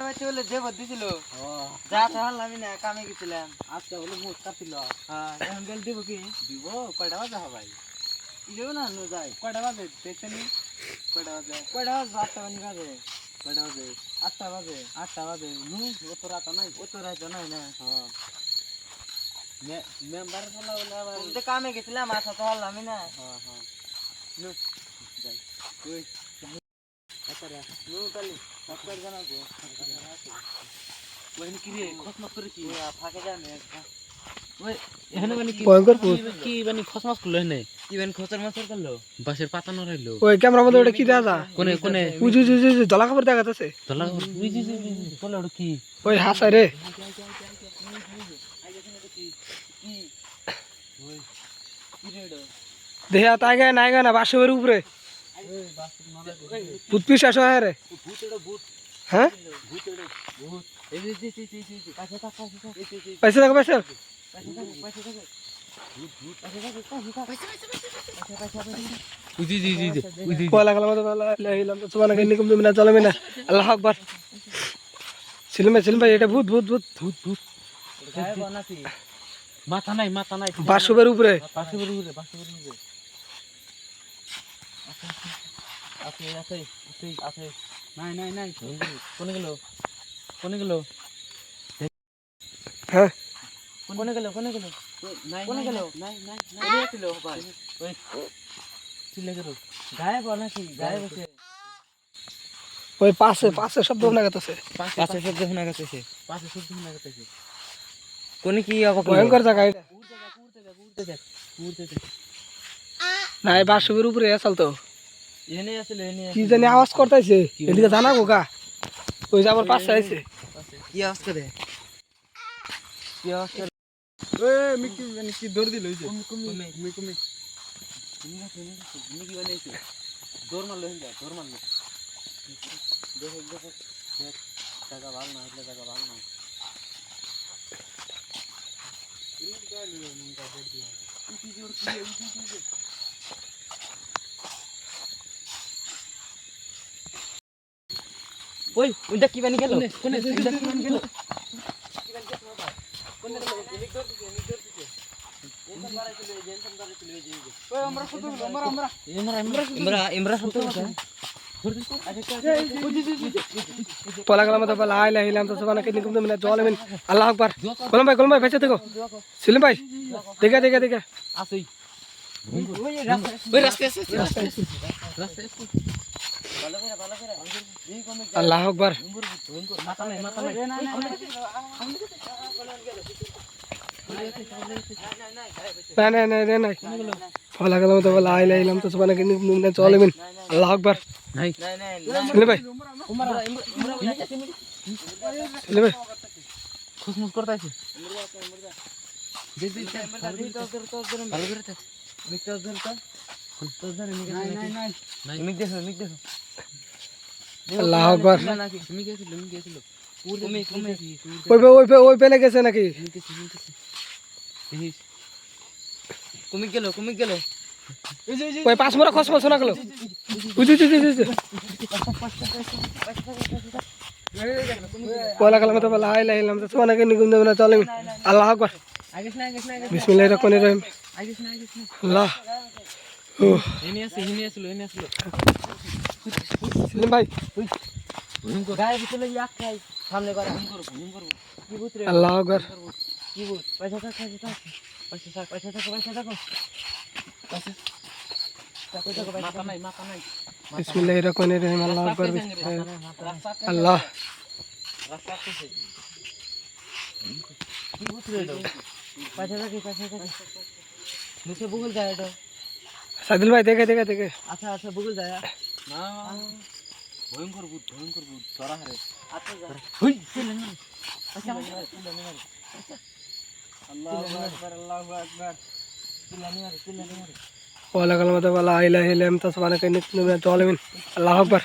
বাইতে বলে যে বদ দিছিল যা তাহলে আমি না কামে গেছিলাম আজকে বলে মুখ কাটিল হ্যাঁ এখন গেল দিব কি দিব কয়টা বাজে ভাই দেব না নো যাই কয়টা বাজে দেখছেন কয়টা বাজে 8টা বাজে কয়টা বাজে 8টা বাজে নু অত রাত নাই না হ্যাঁ মেম্বার বলা বলে আবার তো কামে গেছিলাম আসা তো হল আমি না হ্যাঁ হ্যাঁ নু যাই ওই আচ্ছা নু কালি সরকার জানাবো ওই কি রে খসমাস করে কি ফাঁকে জানে ওই এখানে মানে কি ভয়ঙ্কর কি মানে খসমাস করলো এখানে কি মানে খসর মাসর করলো বাসের পাতা নড়াইলো ওই ক্যামেরা মধ্যে ওটা কি দেখা কোনে কোনে উজি উজি জলা খবর দেখা যাচ্ছে জলা খবর উজি উজি বলে ওটা কি ওই হাসা রে দেহা তাই গায় নাই গায় না বাসের উপরে ভূত পিশাচ হয় রে হ্যাঁ পয়সা পয়সা আল্লাহু আকবার সেলিম ভাই এটা ভূত ভূত ভূত ভূত ভূত মাথা নাই বাসবের উপরে আছে নাই কোনে গেল হ্যাঁ কোনে গেল নাই ছিল ভাই ওই ছিলে গেল গায়ে বনাছি গায়ে বসে ওই পাশে শব্দ শোনা যাচ্ছে কোনে কি ভয়ঙ্কর জায়গা এটা উড়তে দেখ নাই বাসবের উপরে আসল তো এনে কি জানি আওয়াজ করতেছে এদিকে জানা গোগা ওই যে আমার পাশে আছে কি আওয়াজ করে ওই মিকি মানে কি দৌড় দিল ওই যে কুমি কি বানাইছে দৌড় মারলো দেখো জায়গা ভালো না হলে জায়গা ভালো না ওই ওইটা কি বানি গেল কোনে ওইটা কি বানি গেল আল্লাহু আকবার কলম ভাই বেঁচে দেখো সেলিম ভাই দেখা আসই আল্লাহু আকবার নাই ফলা গেলাম তো বলা আইলা ইলাম তো সুবহানাকে নিকুম চলেবেন আল্লাহু আকবার নাই সেলিম ভাই খুশমুশ করতেছে আল্লাহু আকবার ওই পেলে গেছে নাকি কুমিক গেল ওই পাঁচ মোড়া খসমস শোনা গেল পয়লা কালামে তো লা ইলাহা ইল্লাল্লাহ তো সুবহানাকে নিকুম দেব না চলে আল্লাহু আকবার বিসমিল্লাহির রহমানির রহিম আল্লাহ এনে আসলো সেলিম ভাই গায়ে ভিতরে ইয়াক খাই সামনে করে ভুল করব কি ভূত রে আল্লাহু আকবার কি ভূত পয়সা থাক মাথা নাই বিসমিল্লাহির রহমানির রহিম আল্লাহু আকবার আল্লাহ রাস্তা আছে কি ভূত রে পয়সা থাক নিচে বুগল যায় এটা সাদিল ভাই দেখে আচ্ছা বুগল যায় না ভয়ঙ্কর ভূত ধরা হারে আচ্ছা যা হই চলে না আচ্ছা আল্লাহু আকবার চিল্লানি মারে ওয়ালা কালামাতে ওয়ালা ইলাহা ইল্লা আনতা সুবহানাকা ইন্নী কুনতু মিনাজ জালিমিন আল্লাহু আকবার